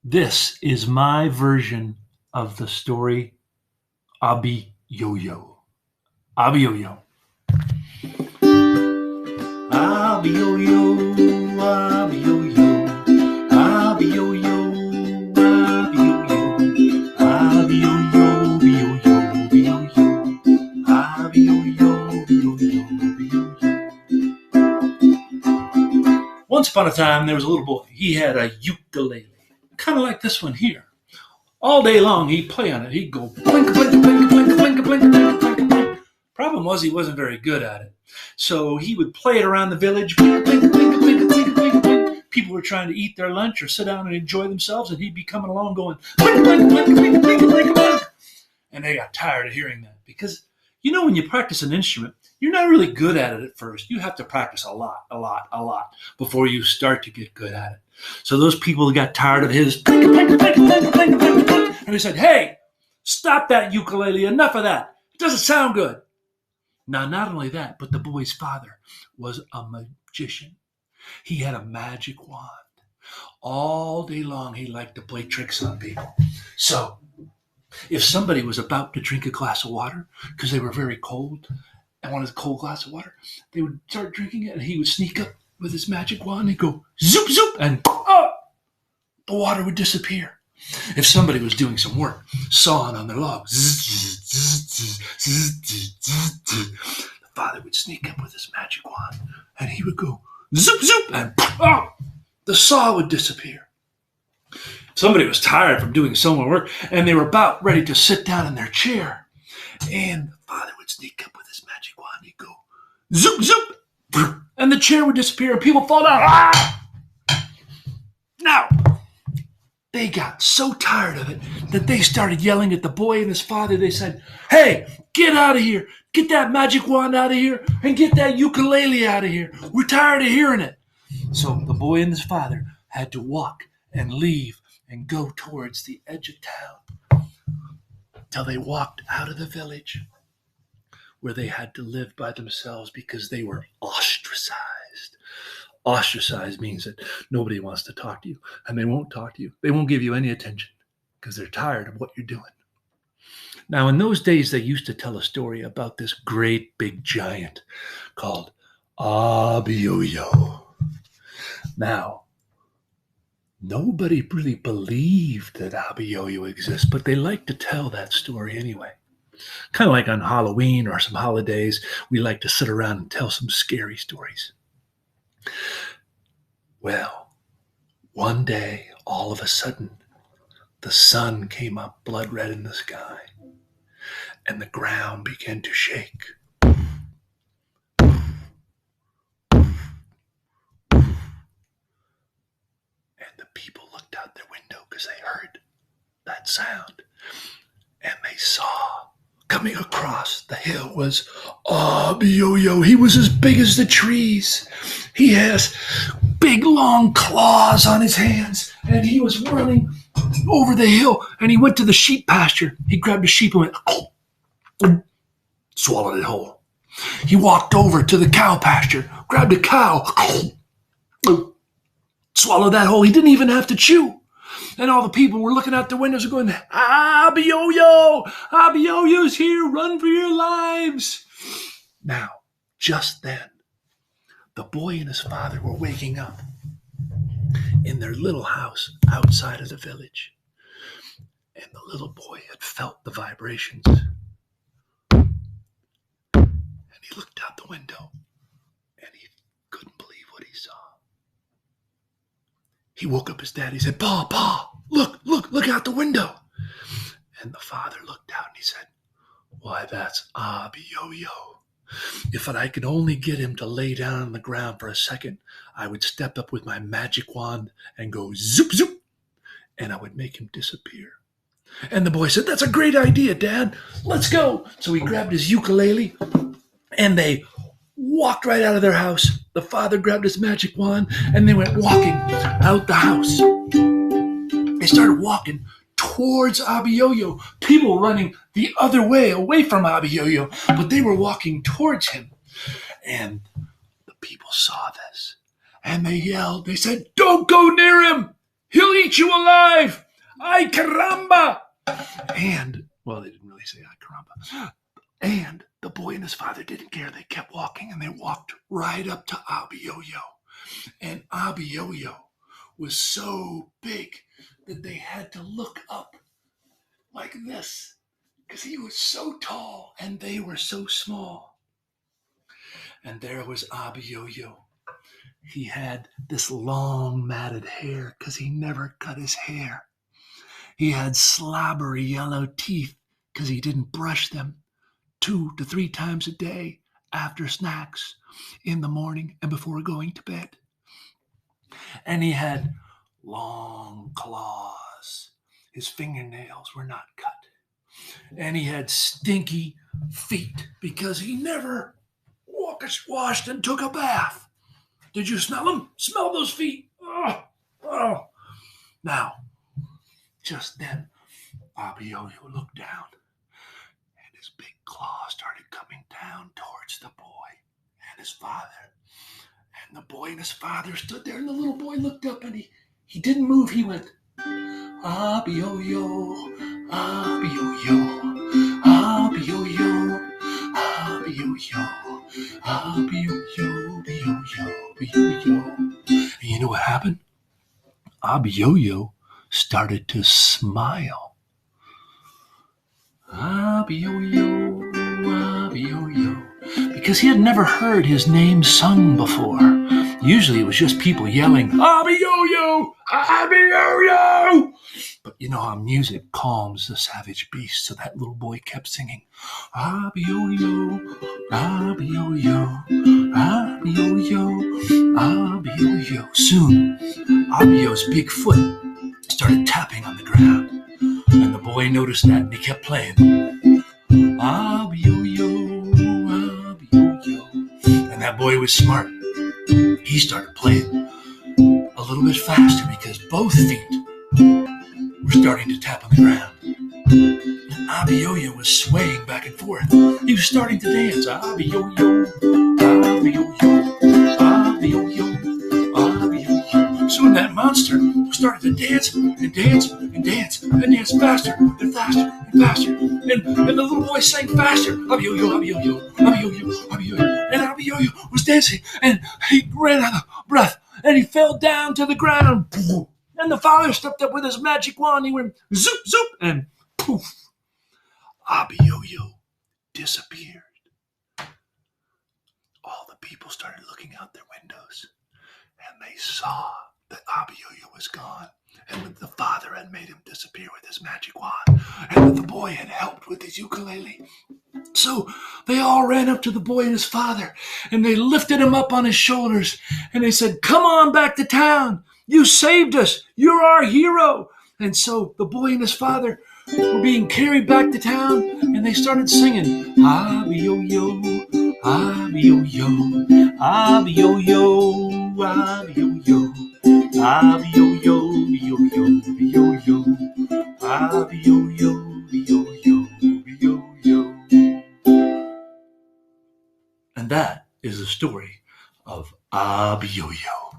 This is my version of the story Abiyoyo. Abiyoyo. Abiyoyo, Abiyoyo, Abiyoyo, Abiyoyo, Abiyoyo, Abiyoyo, Abiyoyo, Abiyoyo. Once upon a time, there was a little boy. He had a ukulele, kind of like this one here. All day long, he'd play on it. He'd go blink, blink, blink, blink, blink, blink, blink, blink, blink. Problem was, he wasn't very good at it. So he would play it around the village. Blink, blink, blink, blink, blink, blink, blink. People were trying to eat their lunch or sit down and enjoy themselves, and he'd be coming along going blink, blink, blink, blink, blink, blink, blink. And they got tired of hearing that because, when you practice an instrument, you're not really good at it at first. You have to practice a lot before you start to get good at it. So those people got tired of his blink, blink, blink, blink, blink, blink, blink, and they said, "Hey, stop that ukulele! Enough of that! It doesn't sound good." Now, not only that, but the boy's father was a magician. He had a magic wand. All day long, he liked to play tricks on people. So, if somebody was about to drink a glass of water because they were very cold and wanted a cold glass of water, they would start drinking it, and he would sneak up with his magic wand and he'd go zoop, zoop, and the water would disappear. If somebody was doing some work, sawing on their log, the father would sneak up with his magic wand and he would go zoop, zoop, and the saw would disappear. Somebody was tired from doing so much work and they were about ready to sit down in their chair, and the father would sneak up with his magic wand and he'd go zoop, zoop, and the chair would disappear and people fall down. Now, they got so tired of it that they started yelling at the boy and his father. They said, "Hey, get out of here. Get that magic wand out of here and get that ukulele out of here. We're tired of hearing it." So the boy and his father had to walk and leave and go towards the edge of town till they walked out of the village where they had to live by themselves because they were ostracized. Ostracized means that nobody wants to talk to you, and they won't talk to you. They won't give you any attention because they're tired of what you're doing. Now, in those days, they used to tell a story about this great big giant called Abiyoyo. Now, nobody really believed that Abiyoyo exists, but they like to tell that story anyway. Kind of like on Halloween or some holidays, we like to sit around and tell some scary stories. Well, one day, all of a sudden, the sun came up blood red in the sky, and the ground began to shake. And the people looked out their window because they heard that sound, and they saw coming across the hill was Abiyoyo. He was as big as the trees. He has big, long claws on his hands, and he was running over the hill, and he went to the sheep pasture. He grabbed a sheep and went, swallowed it whole. He walked over to the cow pasture, grabbed a cow, swallowed that whole. He didn't even have to chew. And all the people were looking out the windows and going, "Abiyoyo! Abiyoyo's here! Run for your lives!" Now, just then, the boy and his father were waking up in their little house outside of the village. And the little boy had felt the vibrations. And he looked out the window, and he couldn't believe what he saw. He woke up his dad. He said, Pa, look out the window." And the father looked out and he said, "Why, that's Abiyoyo. If I could only get him to lay down on the ground for a second, I would step up with my magic wand and go zoop, zoop, and I would make him disappear." And the boy said, "That's a great idea, Dad. Let's go." So he grabbed his ukulele and they walked right out of their house. The father grabbed his magic wand and they went walking out the house. They started walking towards Abiyoyo. People running the other way, away from Abiyoyo, but they were walking towards him. And the people saw this and they yelled. They said, "Don't go near him. He'll eat eat you alive. Ay caramba. And, well, they didn't really say ay caramba. And the boy and his father didn't care. They kept walking, and they walked right up to Abiyoyo. And Abiyoyo was so big that they had to look up like this because he was so tall and they were so small. And there was Abiyoyo. He had this long matted hair because he never cut his hair. He had slobbery yellow teeth because he didn't brush them 2 to 3 times a day after snacks, in the morning and before going to bed. And he had long claws. His fingernails were not cut. And he had stinky feet because he never washed and took a bath. Did you smell them? Smell those feet. Oh, oh. Now, just then, Abiyoyo looked down, and his big claw started coming down towards the boy and his father. And the boy and his father stood there, and the little boy looked up, and he didn't move. He went, Abiyoyo, Abiyoyo, Abiyoyo, Abiyoyo, Abiyoyo, Abiyoyo, Abiyoyo. And you know what happened? Abiyoyo started to smile. Abiyoyo, Abiyoyo. Because he had never heard his name sung before. Usually it was just people yelling, Abiyoyo, Abiyoyo. But you know how music calms the savage beast, so that little boy kept singing, Abiyoyo, Abiyoyo, Abiyoyo, Abiyoyo. Soon, Abiyo's big foot started tapping on the ground, and the boy noticed that, and he kept playing, Abiyoyo, Abiyoyo. And that boy was smart. He started playing a little bit faster because both feet were starting to tap on the ground. And Abiyoyo was swaying back and forth. He was starting to dance. Abiyoyo, Abiyoyo, Abiyoyo, Abiyoyo. Soon that monster started to dance and dance and dance and dance faster and faster and faster. And the little boy sang faster. Abiyoyo, Abiyoyo, Abiyoyo, Abiyoyo. And Abiyoyo was dancing, and he ran out of breath, and he fell down to the ground. And the father stepped up with his magic wand. He went zoop, zoop, and poof. Abiyoyo disappeared. All the people started looking out their windows, and they saw that Abiyoyo was gone, and that the father had made him disappear with his magic wand, and that the boy had helped with his ukulele. So they all ran up to the boy and his father, and they lifted him up on his shoulders, and they said, come on back to town. You saved us. You're our hero. And so the boy and his father were being carried back to town, and they started singing, Abiyoyo, Abiyoyo, Abiyoyo, Abiyoyo, Abiyoyo, Abiyoyo, Abiyoyo, Abiyoyo, Abiyoyo, Abiyoyo. And that is the story of Abiyoyo.